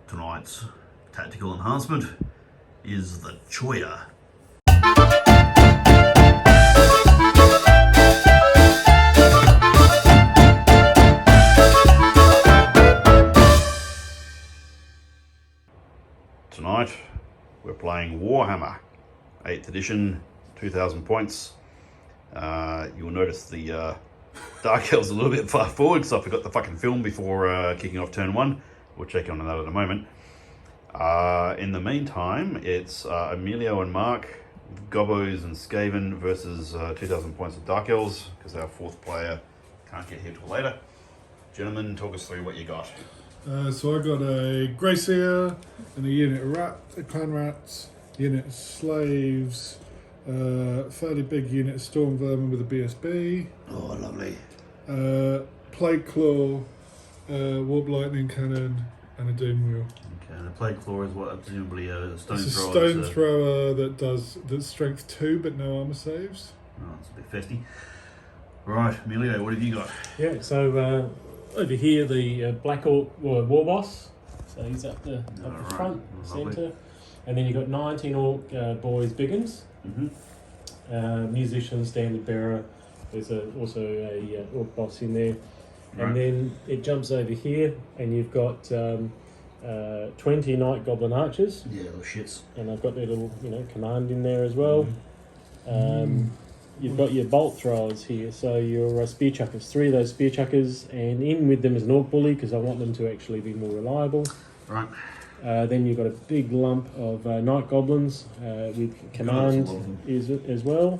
Tonight's tactical enhancement is the Choya. Tonight we're playing Warhammer 8th edition, 2000 points. You'll notice the Dark Elves a little bit far forward because I forgot the fucking film before kicking off turn 1. We'll check on that in a moment. In the meantime, it's Emilio and Mark, Gobbos and Skaven versus 2000 points of Dark Elves because our fourth player can't get here till later. Gentlemen, talk us through what you got. So I got a Gracier and a unit of clan rats, unit of slaves, fairly big unit of storm vermin with a BSB. Oh, lovely. Plague claw, warp lightning cannon, and a doom wheel. Okay, and a plague claw is what, presumably a stone It's a thrower. stone thrower that's strength 2 but no armor saves. Oh, it's a bit festy. Right, Emilio, what have you got? Yeah, so over here the Black Orc War Boss. So he's up the front, centre. And then you've got 19 Orc boys biggins. Mm-hmm. Musician, standard bearer. There's also a Orc Boss in there. Right. And then it jumps over here and you've got 20 Night Goblin Archers. Yeah, little shits. And I've got their little, command in there as well. You've got your bolt throwers here, so your spear chuckers. 3 of those spear chuckers, and in with them is an orc bully because I want them to actually be more reliable. Right. Then you've got a big lump of night goblins with command as well.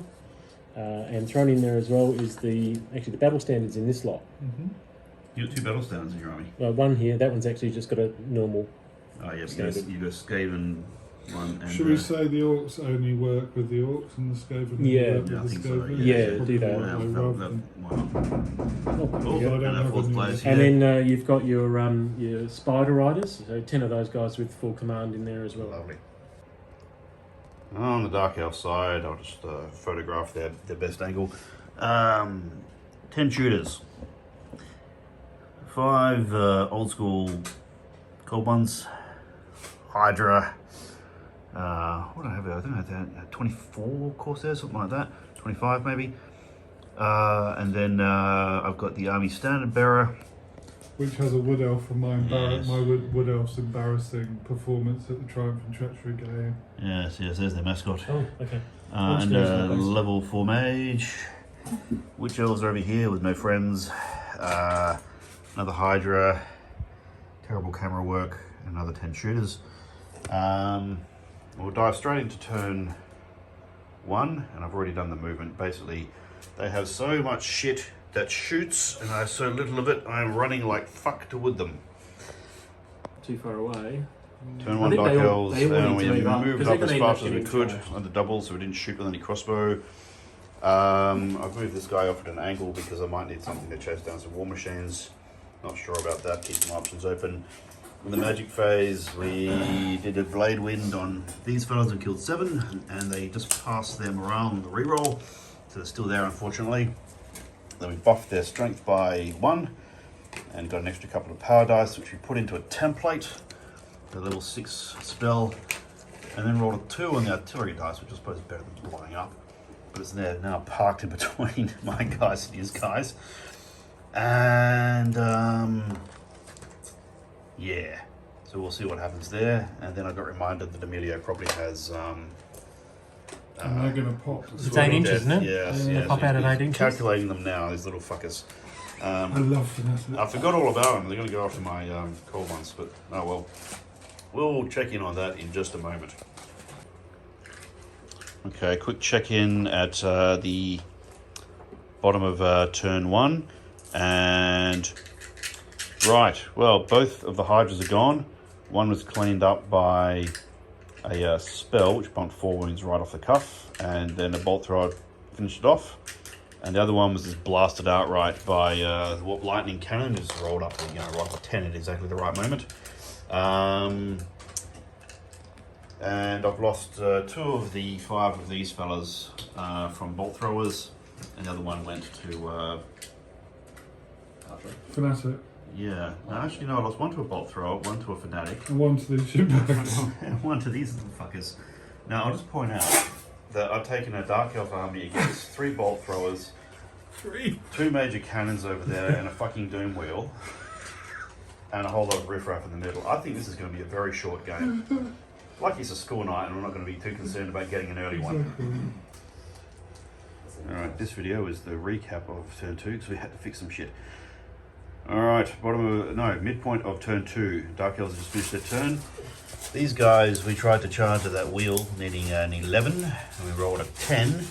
And thrown in there as well is the battle standards in this lot. Mm-hmm. You got 2 battle standards in your army. One here, that one's actually just got a normal. Oh, yeah, Skaven. you got Skaven one. And, Should we say the orcs only work with the orcs and the Skaven Yeah. work Yeah, I with think the so. Skaven? Yeah, do that. Cool. Yeah, I And don't our have fourth any player's yet. here. And then you've got your spider riders, so 10 of those guys with full command in there as well. Lovely. On the Dark Elf side, I'll just photograph their best angle. 10 shooters. 5 old school cold ones. Hydra. What do I have there? I think I had 24 Corsairs, something like that. 25 maybe. And then I've got the Army Standard Bearer. Which has a wood elf from Yes. my wood elf's embarrassing performance at the Triumph and Treachery game. Yes, there's their mascot. Oh, okay. And level 4 mage. Witch elves are over here with no friends. Another Hydra. Terrible camera work. Another 10 shooters. We'll dive straight into turn 1, and I've already done the movement. Basically, they have so much shit that shoots, and I have so little of it, I'm running like fuck toward them. Too far away. Turn I 1 think Dark they all Elves, need and we to move up, moved 'cause up they're as gonna end up fast as we getting could charged. on the double, so we didn't shoot with any crossbow. I've moved this guy off at an angle because I might need something to chase down some war machines. Not sure about that, keep my options open. In the magic phase, we did a blade wind on these fellas and killed 7, and they just passed them around the reroll, so they're still there unfortunately. Then we buffed their strength by 1, and got an extra couple of power dice, which we put into a template, the level 6 spell, and then rolled a 2 on the artillery dice, which I suppose is better than blowing up. But it's there now parked in between my guys and his guys. And yeah, so we'll see what happens there. And then I got reminded that Emilio probably has And they're going to pop. It's 8 inches, isn't it? Yes, They yes. pop out at 8 inches. Calculating them now, these little fuckers. I love finesse. I forgot all about them. They're going to go after my cold ones, but oh well. We'll check in on that in just a moment. Okay, quick check in at the bottom of turn 1, and right. Well, both of the hydras are gone. One was cleaned up by a spell which bumped 4 wounds right off the cuff, and then a bolt thrower finished it off. And the other one was just blasted outright by the warp lightning cannon, just rolled up, right off 10 at exactly the right moment. And I've lost 2 of the 5 of these fellas from bolt throwers, and the other one went to Fanatic. Yeah. No, actually, no, I lost one to a bolt thrower, one to a fanatic, And one to the shipbags. and one to these little fuckers. Now, I'll just point out that I've taken a Dark Elf army against 3 bolt throwers, 2 major cannons over there, and a fucking doom wheel, and a whole lot of riffraff in the middle. I think this is going to be a very short game. Like it's a school night, and we're not going to be too concerned about getting an early one. Alright, this video is the recap of turn 2 because we had to fix some shit. Alright, midpoint of turn 2. Dark Elves just finished their turn. These guys, we tried to charge at that wheel, needing an 11, and we rolled a 10,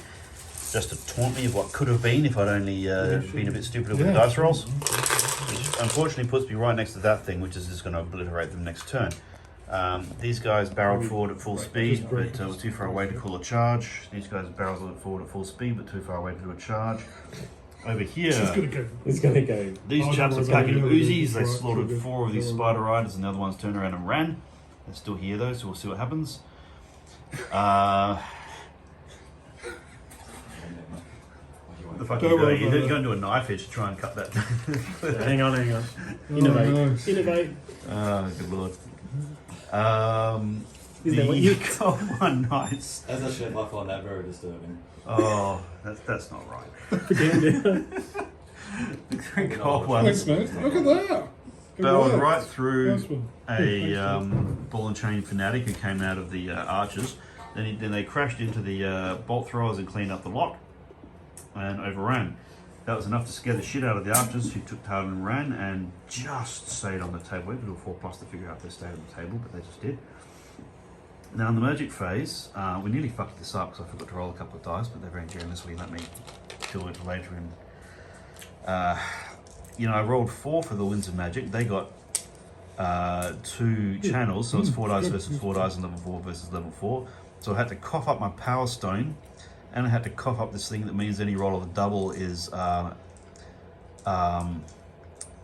just to taunt me of what could have been if I'd only been a bit stupider with the dice rolls. Which unfortunately puts me right next to that thing, which is just going to obliterate them next turn. These guys barreled forward at full speed, but were too far away to call a charge. These guys barreled forward at full speed, but too far away to do a charge. Over here, It's gonna go. these chaps are packing Uzis. They slaughtered 4 of these spider riders, and the other ones turned around and ran. They're still here though, so we'll see what happens. What the fuck are you doing? You're going to do a knife edge to try and cut that. Hang on. Innovate. Oh, good lord. Isn't that what The you- Gold One Knights. That's actually I find that very disturbing. Oh, that's not right. Down. The 3 Gold Ones Thanks, mate. Look at that. It barreled worked. right through Nice one. a ball and chain fanatic who came out of the archers. Then they crashed into the bolt throwers and cleaned up the lot and overran. That was enough to scare the shit out of the archers, who took tail and ran and just stayed on the table. We had to do a 4+ to figure out they stayed on the table, but they just did. Now in the magic phase, we nearly fucked this up because I forgot to roll a couple of dice, but they very generously let me do it later. And I rolled 4 for the Winds of Magic. They got 2 channels, so it's 4 dice versus 4 dice, and level 4 versus level 4. So I had to cough up my Power Stone, and I had to cough up this thing that means any roll of a double is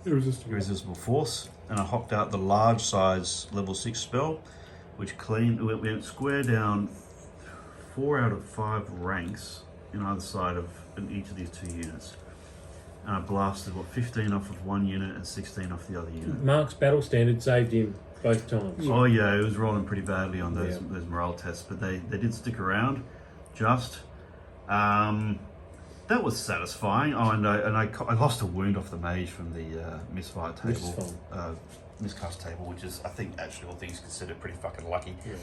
irresistible force. And I hopped out the large size level 6 spell, which went square down 4 out of 5 ranks in either side of each of these 2 units. And I blasted 15 off of one unit and 16 off the other unit. Mark's battle standard saved him both times. Oh yeah, it was rolling pretty badly on those morale tests, but they did stick around. Just that was satisfying. Oh, and I lost a wound off the mage from the misfire table, miscast table, which is, I think, actually all things considered, pretty fucking lucky. Yeah.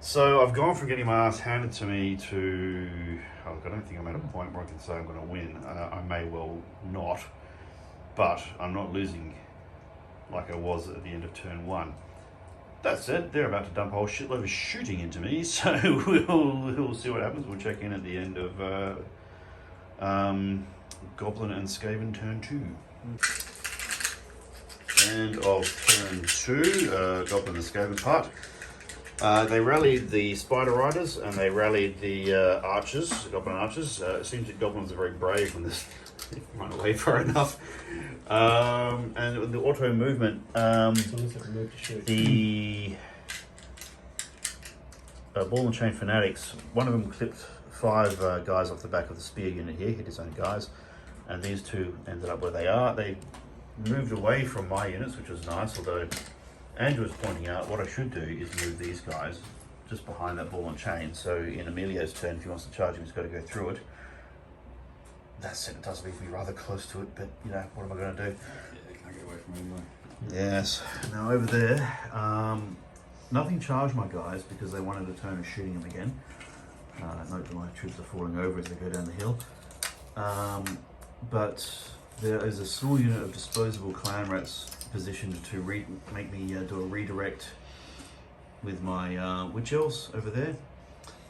So I've gone from getting my ass handed to me to, I don't think I'm at a point where I can say I'm going to win. I may well not, but I'm not losing like I was at the end of turn 1. That said, they're about to dump a whole shitload of shooting into me, so we'll see what happens. We'll check in at the end of Goblin and Skaven turn 2. End of turn 2, Goblin and Skaven part. They rallied the Spider Riders and they rallied the Archers, Goblin Archers. It seems that Goblins are very brave when they run away far enough. And with the auto movement, the Ball and Chain Fanatics, one of them clipped 5 guys off the back of the spear unit here, hit his own guys, and these 2 ended up where they are. They moved away from my units, which was nice, although Andrew was pointing out what I should do is move these guys just behind that ball and chain. So in Emilio's turn, if he wants to charge him, he's got to go through it. That said, it does leave me rather close to it, but what am I going to do? Yeah, you can't get away from it anyway. Yes. Now over there, nothing charged my guys because they wanted to turn and shooting them again. Note that my troops are falling over as they go down the hill. But there is a small unit of disposable clan rats positioned to make me do a redirect with my witch elves over there.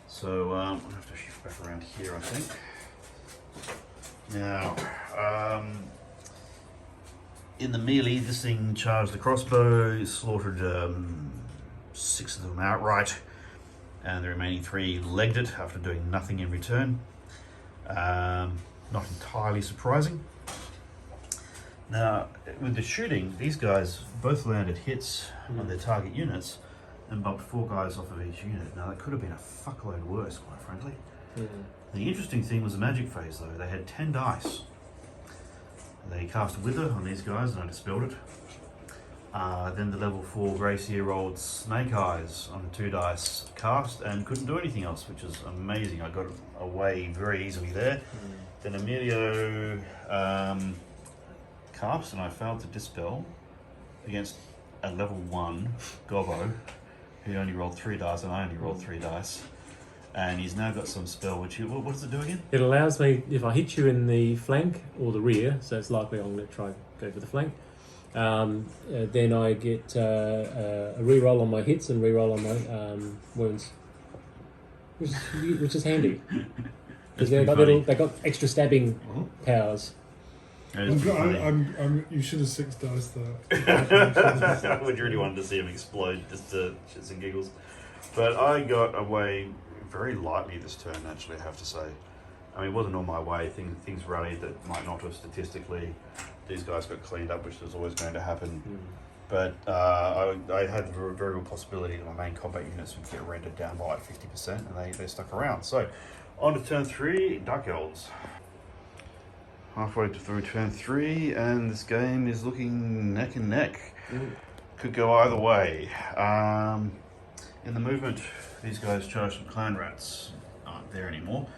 So I'll have to shift back around here, I think. Now, in the melee, this thing charged the crossbow, slaughtered 6 of them outright, and the remaining 3 legged it after doing nothing in return. Not entirely surprising. Now, with the shooting, these guys both landed hits on their target units and bumped 4 guys off of each unit. Now, that could have been a fuckload worse, quite frankly. The interesting thing was the magic phase, though. They had 10 dice. They cast Wither on these guys and I dispelled it. Then the level 4 Gracier rolled Snake Eyes on the 2 dice cast and couldn't do anything else, which is amazing. I got away very easily there. Then Emilio cast and I failed to dispel against a level 1 Gobbo who only rolled 3 dice and I only rolled 3 dice. And he's now got some spell which, what does it do again? It allows me, if I hit you in the flank or the rear, so it's likely I'm going to try go for the flank, then I get a reroll on my hits and reroll on my wounds, which is handy. Because they got extra stabbing powers. You should have 6 dice there. I would really wanted to see him explode, just to shits and giggles. But I got away very lightly this turn, actually, I have to say. I mean, it wasn't on my way. Things rallied that might not have statistically. These guys got cleaned up, which was always going to happen. But I had the very real possibility that my main combat units would get rendered down by like 50%, and they stuck around. So, on to turn 3, Dark Elves. Halfway through turn 3, and this game is looking neck and neck. Could go either way. In the movement, these guys charge some clan rats. Aren't there anymore.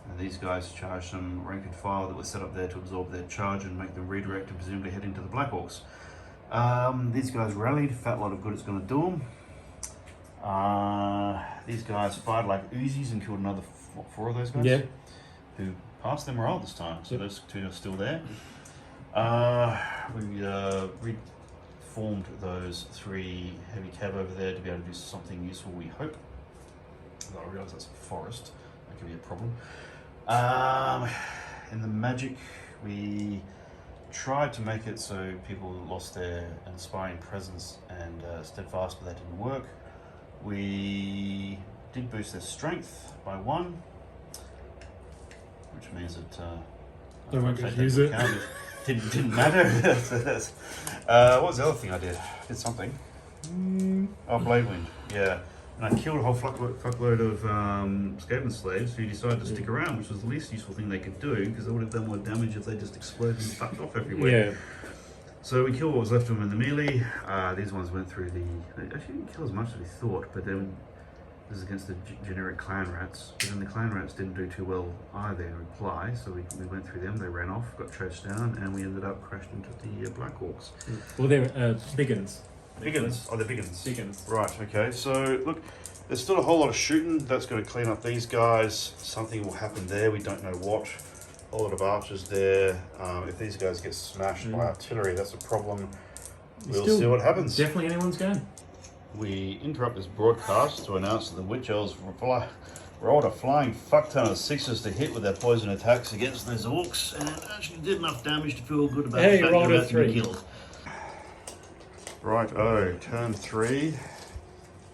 And these guys charge some rank and file that was set up there to absorb their charge and make them redirect and presumably head into the Black Orcs. These guys rallied, fat lot of good it's going to do them. These guys fired like Uzis and killed another 4 of those guys. Yeah. Who passed their morale this time, so those 2 are still there. We reformed those 3 heavy cab over there to be able to do something useful, we hope. Although I realise that's a forest, that could be a problem. In the magic, we tried to make it so people lost their inspiring presence and steadfast, but that didn't work. We did boost their strength by 1, which means that They won't get to use it. Didn't matter. What was the other thing I did? I did something. Oh, Blade Wind, yeah. And I killed a whole fuckload of Skaven slaves who decided to stick around, which was the least useful thing they could do, because they would have done more damage if they just exploded and fucked off everywhere. Yeah. So we killed what was left of them in the melee. These ones went through the... They actually didn't kill as much as we thought, but then this is against the generic clan rats. But then the clan rats didn't do too well either in reply, so we went through them, they ran off, got chased down, and we ended up crashed into the Black Orcs. Well, they're biggins. Biggins? Oh, they're biggins. Biggins. Right, okay. So, look, there's still a whole lot of shooting. That's going to clean up these guys. Something will happen there. We don't know what. A whole lot of archers there. If these guys get smashed by artillery, that's a problem. We'll see what happens. Definitely anyone's going. We interrupt this broadcast to announce that the Witch Elves rolled a flying fuck ton of 6s to hit with their poison attacks against those orcs, and actually did enough damage to feel good about the fact that they're about to be killed. Right, turn 3,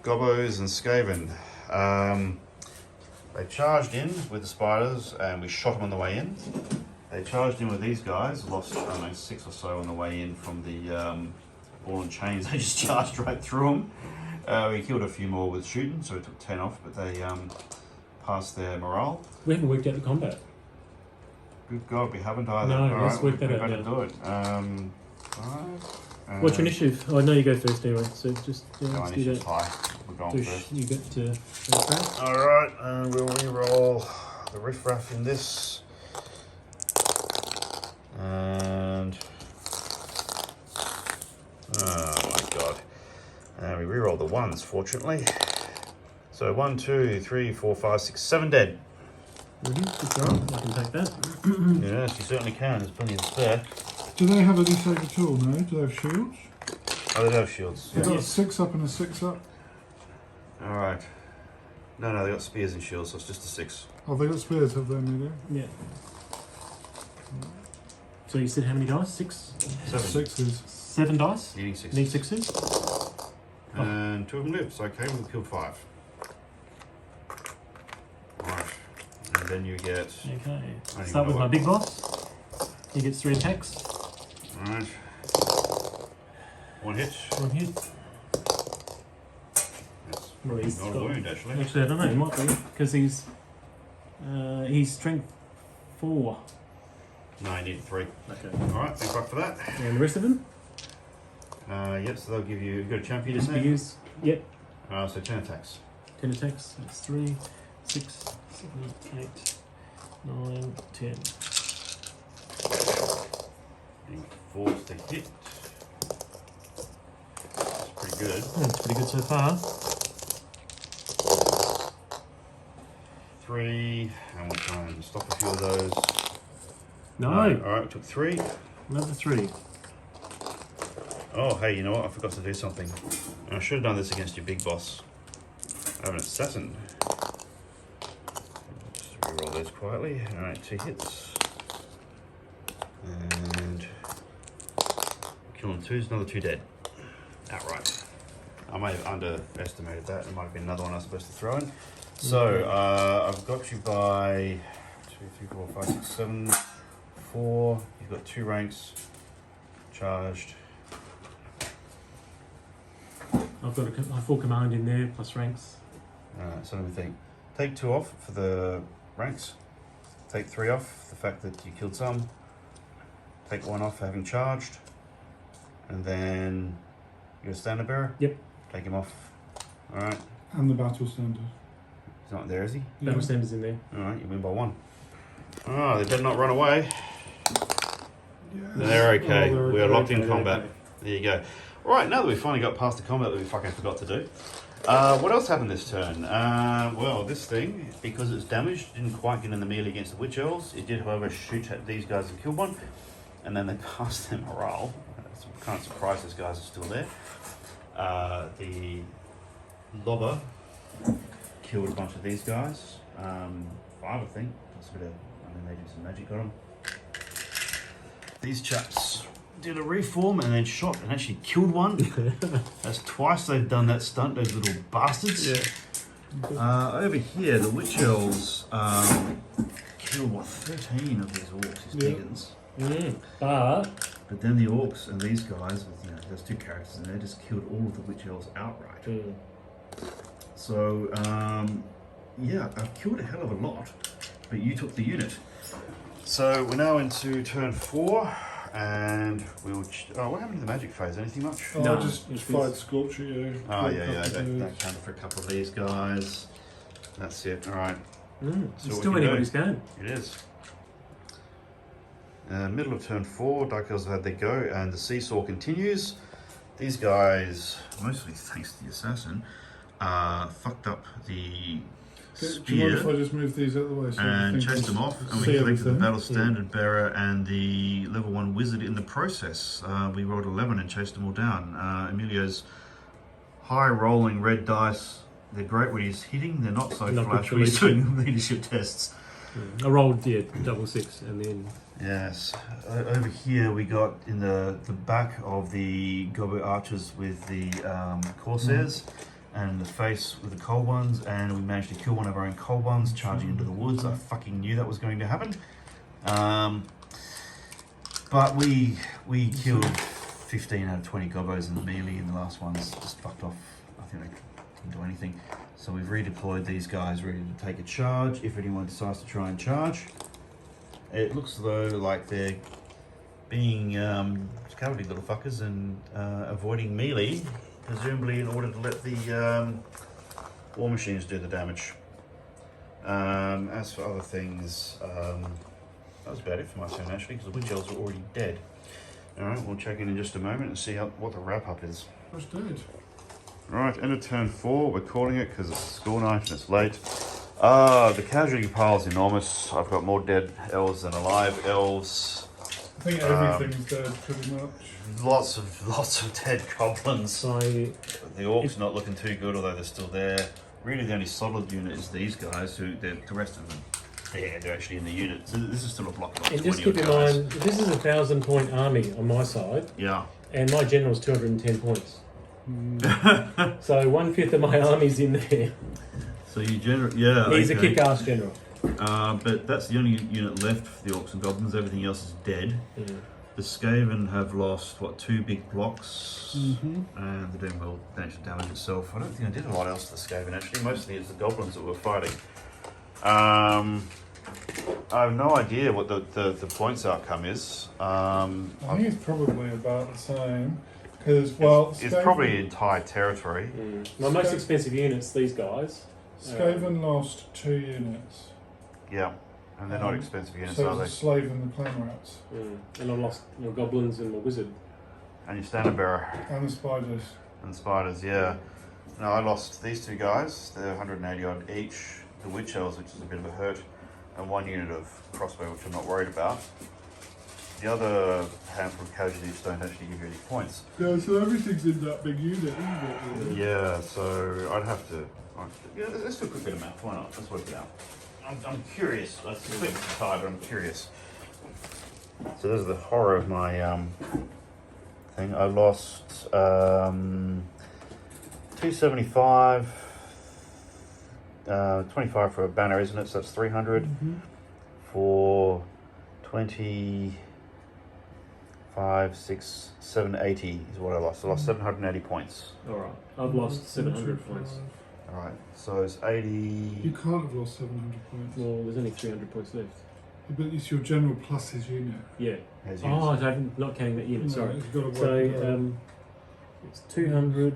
Gobbos and Skaven. They charged in with the spiders and we shot them on the way in. They charged in with these guys, lost, I don't know, 6 or so on the way in from the ball and chains. They just charged right through them. We killed a few more with shooting, so we took 10 off, but they passed their morale. We haven't worked out the combat. Good God, we haven't either. No, let's work that out. We're going to do it. What's your initiative? Oh, no, you go first anyway. So just let's do that. High. We're going first. You get to first. All right, and we'll re-roll the riffraff in this, and oh my God, and we re-roll the 1s. Fortunately, so 1, 2, 3, 4, 5, 6, 7 dead. Good job. I can take that. Yes, you certainly can. There's plenty of spare. Do they have any save at all? No. Do they have shields? Oh, they have shields. They've got a 6 up and a 6 up. All right. No, they got spears and shields, so it's just a 6. Oh, they got spears, have they, Amelia? Yeah. So you said how many dice? 6? 7. 6s. 7 dice? Needing 6. Need 6s? And 2 of them live, so okay, we've killed 5. Right. And then you get... Okay. Start with my big boss. He gets 3 attacks. Alright. 1 hit. 1 hit. That's Well, he's not a got- wound, actually. Actually, I don't know. He might be because he's strength 4. No, you need 3. Okay. Alright, thank fuck for that. And the rest of them? Yep, so they'll give you, you've got a champion, isn't it? Use. Yep. So 10 attacks. 10 attacks. That's 3, 6, 7, 8, 9, 10. Being forced to hit. That's pretty good. That's pretty good so far. 3, and we'll try and stop a few of those. No. Alright, we took 3. Another 3. Oh, hey, you know what? I forgot to do something. I should have done this against your big boss. I have an assassin. Just reroll those quietly. Alright, 2 hits. And kill him 2, another 2 dead. Outright. I may have underestimated that. There might have been another one I was supposed to throw in. So, I've got you by 2, 3, 4, 5, 6, 7, 4. You've got 2 ranks charged. I've got a full command in there, plus ranks. Alright, so let me think. Take 2 off for the ranks. Take 3 off, the fact that you killed some. Take 1 off for having charged. And then you're a standard bearer? Yep. Take him off. Alright. And the battle standard. He's not there, is he? Yeah. Battle standards in there. Alright, you win by 1. Oh, they better not run away. Yes. They're okay. Oh, We are locked in okay, combat. okay. There you go. Right, now that we've finally got past the combat that we fucking forgot to do. What else happened this turn? Well, this thing, because it's damaged, didn't quite get in the melee against the Witch Elves. It did, however, shoot at these guys and kill one. And then they passed their morale. I'm kind of surprised these guys are still there. The Lobber killed a bunch of these guys. 5, I think. That's a bit of, I mean, they did some magic on them. These chaps did a reform and then shot and actually killed one. That's twice they've done that stunt, those little bastards. Yeah. Over here, the Witch Elves killed, what, 13 of these orcs, these Yeah. Diggins. But then the orcs and these guys, with, you know, those 2 characters in there, just killed all of the Witch Elves outright. So, yeah, I've killed a hell of a lot, but you took the unit. So we're now into turn 4, and we'll. What happened to the magic phase? Anything much? Oh, No, I just it's- fired Scorcher, yeah. Oh yeah, that counted for a couple of these guys. That's it. All right, It's what still we do. anybody's game. it is. Middle of turn 4, Dark Elves have had their go, and the seesaw continues. These guys, mostly thanks to the assassin, fucked up the Do you mind if I spear just move these out of the way? So and you can chased them off, and we see collected the everything? battle standard bearer and the level 1 wizard in the process. We rolled 11 and chased them all down. Emilio's high rolling red dice, they're great when he's hitting, they're not so Not good flash for when he's doing leadership tests. I rolled, double 6, and then Yes, over here we got in the back of the Gobbos archers with the Corsairs and the face with the cold ones, and we managed to kill one of our own cold ones charging into the woods. I fucking knew that was going to happen. But we killed 15 out of 20 Gobbos in the melee, and the last ones just fucked off. I think they didn't do anything. So we've redeployed these guys ready to take a charge if anyone decides to try and charge. It looks though like they're being cowardly little fuckers and avoiding melee, presumably in order to let the war machines do the damage. As for other things, that was about it for my turn actually, because the Witch Elves were already dead. Alright, we'll check in just a moment and see what the wrap up is. What's dead? Right, end of turn 4, we're calling it because it's school night and it's late. The casualty pile is enormous. I've got more dead elves than alive elves. I think everything's dead pretty much. Lots of dead goblins. so The orcs not looking too good, although they're still there. Really, the only solid unit is these guys. The rest of them, they're actually in the unit. So this is still a block of like and just 20 keep in guys. mind, this is a 1,000-point army on my side, Yeah. and my general's 210 points. So 1/5 of my army's in there. So you yeah. He's a okay. kick-ass general. But that's the only unit left for the orcs and goblins. Everything else is dead. The Skaven have lost, what, 2 big blocks, and they're doing well potential damage itself. I don't think I did a lot else to the Skaven actually. Mostly it's the goblins that we're fighting. I have no idea what the points outcome is. I think it's probably about the same. Because, well, it's probably entire territory. My most expensive units, these guys. Skaven lost 2 units. Yeah, and they're not expensive units, so are it's they? a slave and the clan rats. And I lost my goblins and my wizard. And your standard bearer. And the spiders. And spiders, yeah. No, I lost these 2 guys. They're 180 odd each. The witch elves, which is a bit of a hurt, and 1 unit of crossbow, which I'm not worried about. The other handful of casualties don't actually give you any points. Yeah, so everything's in that big unit, isn't it? Yeah, so I'd have to. Yeah, let's do a quick bit of math. Why not? Let's work it out. I'm curious. I'm a bit tired, but I'm curious. So this is the horror of my thing. I lost 275, 25 for a banner, isn't it? So that's 300 for 25, 6, 7, 80 is what I lost. I lost 780 points. Alright, I've lost 700 points. All right, so it's 80. You can't have lost 700 points. Well, there's only 300 points left. But it's your general plus his unit. Yeah. Has Oh, I'm not counting that unit, sorry. You've got to So, work it out. it's 200,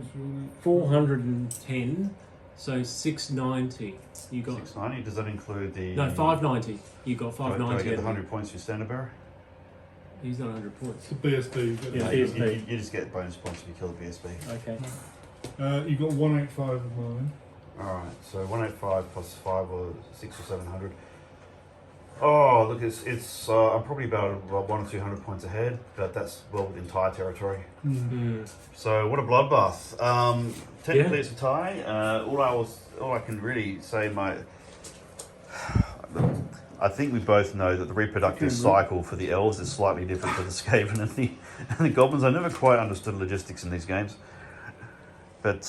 410, so 690. You got 690. Does that include the? no 590. You got Do I 590. get the 100 points for standard bearer? He's not 100 points. It's a BSB. You get Yeah, No, that. you, BSB. you just get bonus points if you kill the BSB. Okay. You got 185 of mine. All right, so 185 plus 5 or 6 or 700. Oh, look, it's I'm probably about 100 or 200 points ahead, but that's well entire territory. So what a bloodbath. Technically, it's a tie. All I can really say, I think we both know that the reproductive cycle for the elves is slightly different for the Skaven and the goblins. I never quite understood logistics in these games, but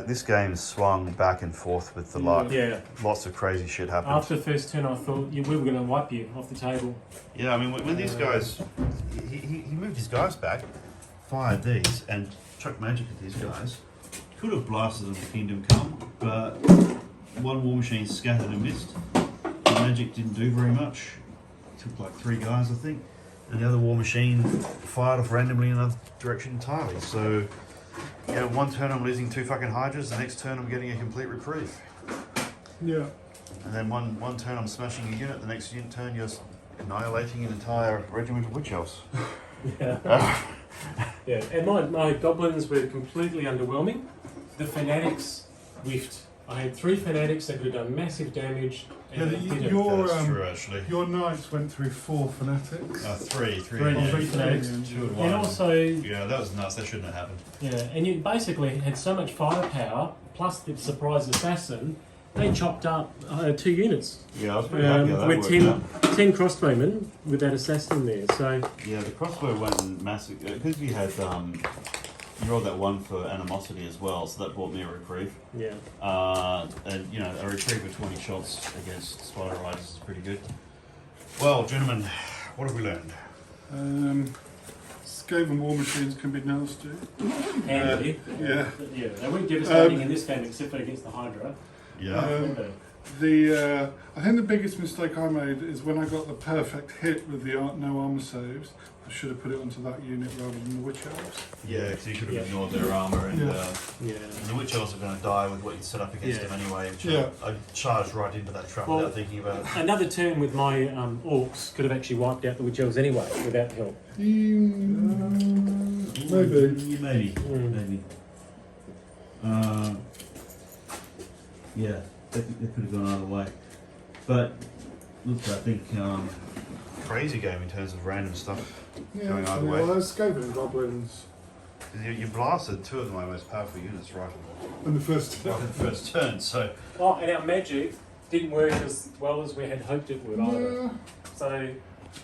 this game swung back and forth with the luck. Yeah. Lots of crazy shit happened. After the first turn, I thought we were going to wipe you off the table. Yeah, I mean, when these guys, he moved his guys back, fired these, and chucked magic at these guys. Could have blasted them to Kingdom Come, but 1 war machine scattered and missed. The magic didn't do very much. Took like 3 guys, I think. And the other war machine fired off randomly in another direction entirely. So, yeah, 1 turn I'm losing 2 fucking hydras, the next turn I'm getting a complete reprieve. Yeah. And then one turn I'm smashing a unit, the next turn you're annihilating an entire regiment of witch elves. Yeah. Yeah, and my goblins were completely underwhelming. The fanatics whiffed. I had 3 fanatics that could have done massive damage. And Yeah, they didn't. That's true, actually. Your knights went through 4 fanatics. Three fanatics. 2 and 1. And also, Yeah, that was nuts. That shouldn't have happened. yeah, and you basically had so much firepower, plus the surprise assassin, they chopped up 2 units. Yeah, I was pretty happy how that with worked 10 crossbowmen with that assassin there. So Yeah, the crossbow went massive because we had you rolled that 1 for animosity as well, so that brought me a reprieve. yeah, And you know, a reprieve of 20 shots against spider riders is pretty good. Well, gentlemen, what have we learned? Skaven war machines can be nasty. handy. Yeah. Yeah, they weren't devastating in this game except for against the Hydra. Yeah. I think the biggest mistake I made is when I got the perfect hit with the no armor saves. I should have put it onto that unit rather than the witch elves. Yeah, because you should have Yeah. ignored their armour and. Yeah. And the witch elves are going to die with what you set up against Yeah. them anyway. Which Yeah. I charged right into that trap Well, without thinking about it. Another turn with my orcs could have actually wiped out the witch elves anyway without help. Maybe. Maybe. Mm. Yeah, that could have gone either way. But look, I think crazy game in terms of random stuff going either way. Well, those Skaven goblins You blasted 2 of my most powerful units right in the first in the first turn. So Oh, and our magic didn't work as well as we had hoped it would either. Yeah. So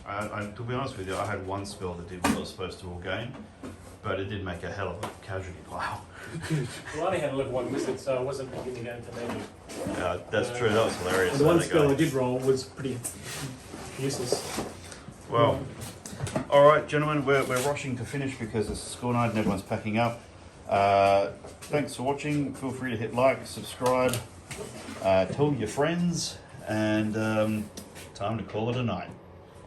to be honest with you, I had 1 spell that did what it was supposed to all game, but it did make a hell of a casualty pile. well, I only had a level 1 wizard, so I wasn't beginning going to magic. Yeah, that's true. That was hilarious. And the how one they spell go. I did roll was pretty useless. Well, all right, gentlemen, we're rushing to finish because it's school night and everyone's packing up. Thanks for watching. Feel free to hit like, subscribe, tell your friends, and time to call it a night.